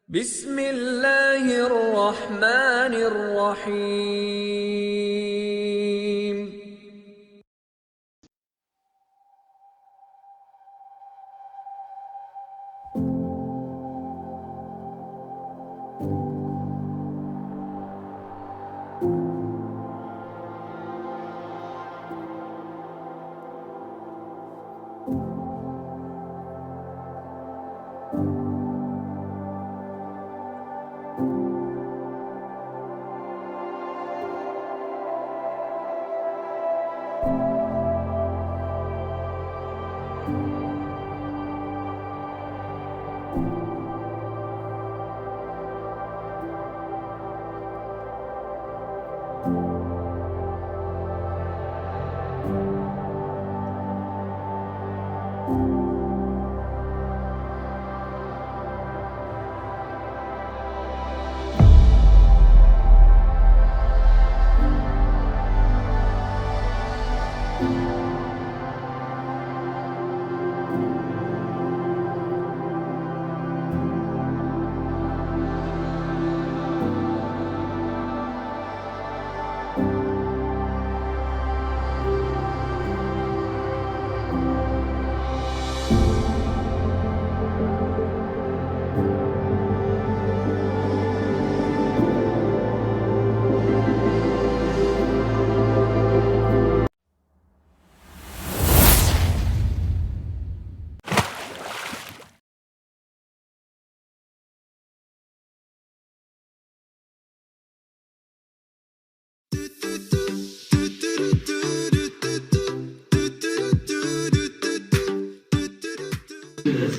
بسم الله الرحمن الرحيم.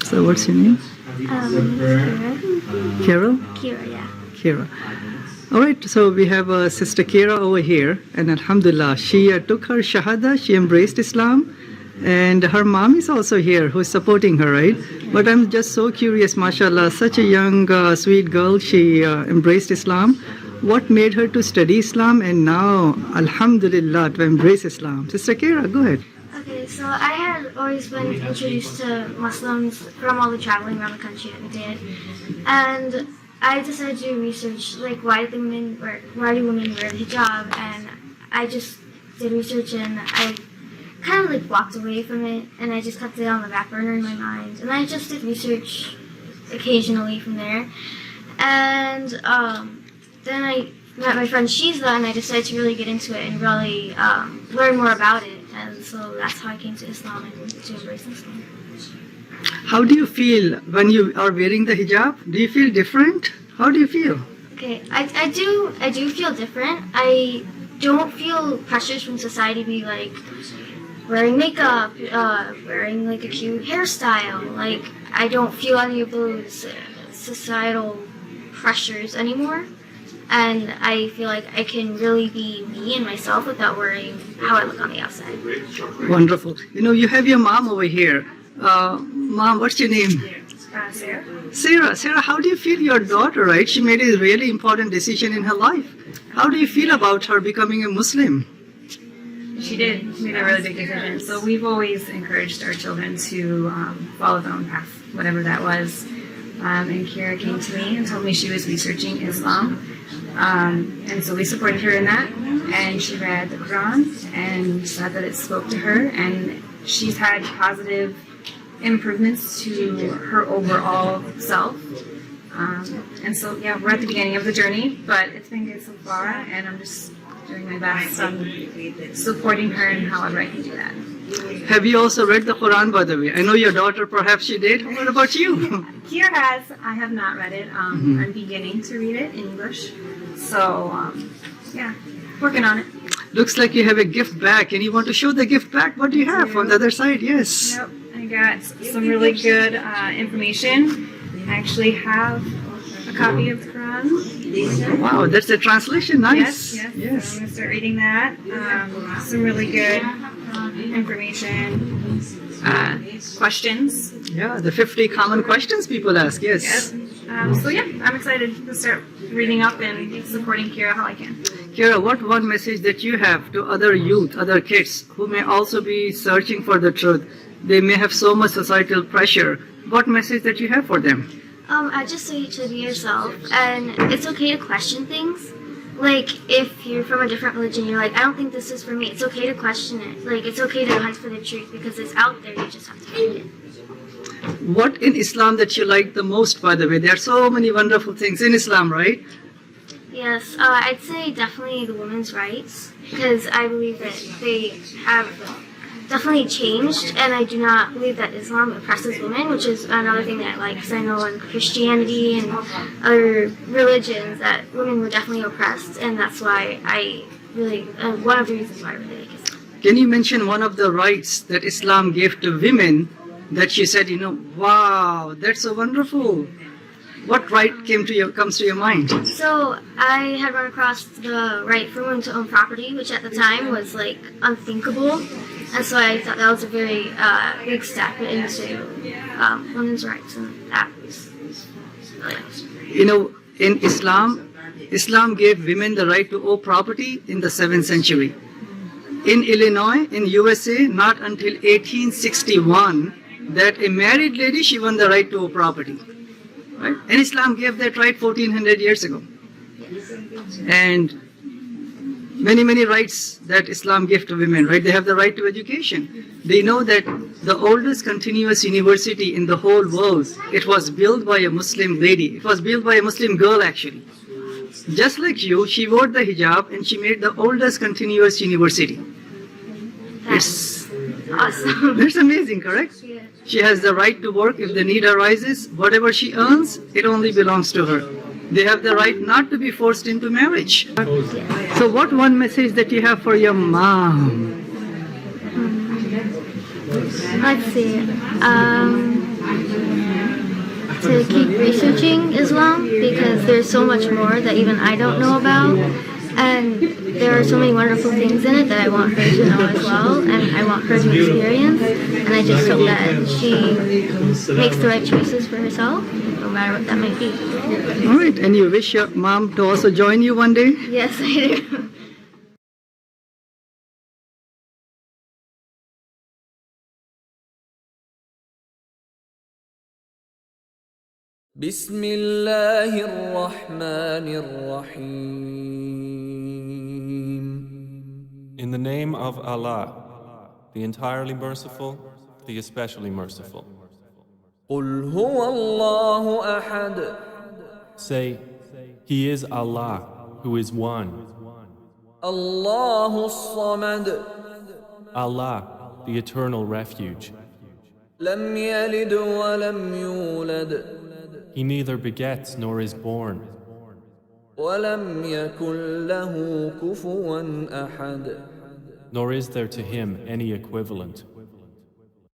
So what's your name? Kira. Carol? Kira, yeah. Kira. All right, so we have Sister Kira over here, and Alhamdulillah, she took her Shahada, she embraced Islam, and her mom is also here who is supporting her, right? But I'm just so curious, mashallah, such a young, sweet girl, she embraced Islam. What made her to study Islam and now, Alhamdulillah, to embrace Islam? Sister Kira, go ahead. Okay, so I had always been introduced to Muslims from all the traveling around the country that we did, and I decided to research like why do women wear the hijab, and I just did research and I kind of like walked away from it, and I just kept it on the back burner in my mind, and I just did research occasionally from there, and then I met my friend Shiza, and I decided to really get into it and really learn more about it. And so that's how I came to Islam and to embrace Islam. How do you feel when you are wearing the hijab? Do you feel different? How do you feel? Okay, I do feel different. I don't feel pressures from society to be like wearing makeup, wearing like a cute hairstyle. Like I don't feel any of those societal pressures anymore. And I feel like I can really be me and myself without worrying how I look on the outside. Wonderful. You know, you have your mom over here. Mom, what's your name? Sarah. Sarah. Sarah, how do you feel your daughter, right? She made a really important decision in her life. How do you feel about her becoming a Muslim? She did. She made a really big decision. So we've always encouraged our children to follow their own path, whatever that was. And Kira came to me and told me she was researching Islam. And so we supported her in that. And she read the Quran and said that it spoke to her. And she's had positive improvements to her overall self. And so, yeah, we're at the beginning of the journey, but it's been good so far. And I'm just doing my best on supporting her and however I can do that. Have you also read the Quran, by the way? I know your daughter, perhaps she did. What about you? Kira has. I have not read it. I'm beginning to read it in English. So, yeah, working on it. Looks like you have a gift bag, and you want to show the gift bag. What do you have on the other side? Yes. Yep, I got some really good information. I actually have a copy of the Quran. Wow, that's a translation. Nice. Yes. So I'm going to start reading that. Some really good information, questions. Yeah, the 50 common questions people ask. Yes. So yeah, I'm excited to start reading up and supporting Kira how I can. Kira, what one message that you have to other youth, other kids who may also be searching for the truth? They may have so much societal pressure. What message that you have for them? I just say to be yourself, and it's okay to question things. Like, if you're from a different religion, you're like, I don't think this is for me. It's okay to question it. Like, it's okay to hunt for the truth because it's out there. You just have to find it. What in Islam that you like the most, by the way? There are so many wonderful things in Islam, right? Yes, I'd say definitely the women's rights because I believe that they have definitely changed, and I do not believe that Islam oppresses women, which is another thing that I like because I know in Christianity and other religions that women were definitely oppressed, and that's why I really one of the reasons why I really like Islam. Can you mention one of the rights that Islam gave to women that you said, wow, that's so wonderful? What right comes to your mind? So I had run across the right for women to own property, which at the time was like unthinkable, and so I thought that was a very big step into women's rights, and that was really awesome. In Islam gave women the right to own property in the 7th century. In Illinois, in USA, not until 1861 that a married lady, she won the right to own property. Right? And Islam gave that right 1400 years ago. And many rights that Islam gave to women, right? They have the right to education. They know that the oldest continuous university in the whole world, it was built by a Muslim lady. It was built by a Muslim girl, actually. Just like you, she wore the hijab and she made the oldest continuous university. That's awesome. That's amazing, correct? Yeah. She has the right to work if the need arises. Whatever she earns, it only belongs to her. They have the right not to be forced into marriage. So what one message that you have for your mom? Let's see. To keep researching Islam because there's so much more that even I don't know about, and there are so many wonderful things in it that I want her to know as well, and I want her to experience, and I just hope that she makes the right choices for herself, no matter what that might be. All right, and you wish your mom to also join you one day? Yes, I do. بسم الله الرحمن الرحيم. In the name of Allah, the entirely merciful, the especially merciful. قل هو الله أحد. Say, He is Allah, who is one. الله الصمد. Allah, the eternal refuge. لم يلد ولم يولد. He neither begets nor is born. ولم يكن له كفوا أحد. Nor is there to him any equivalent.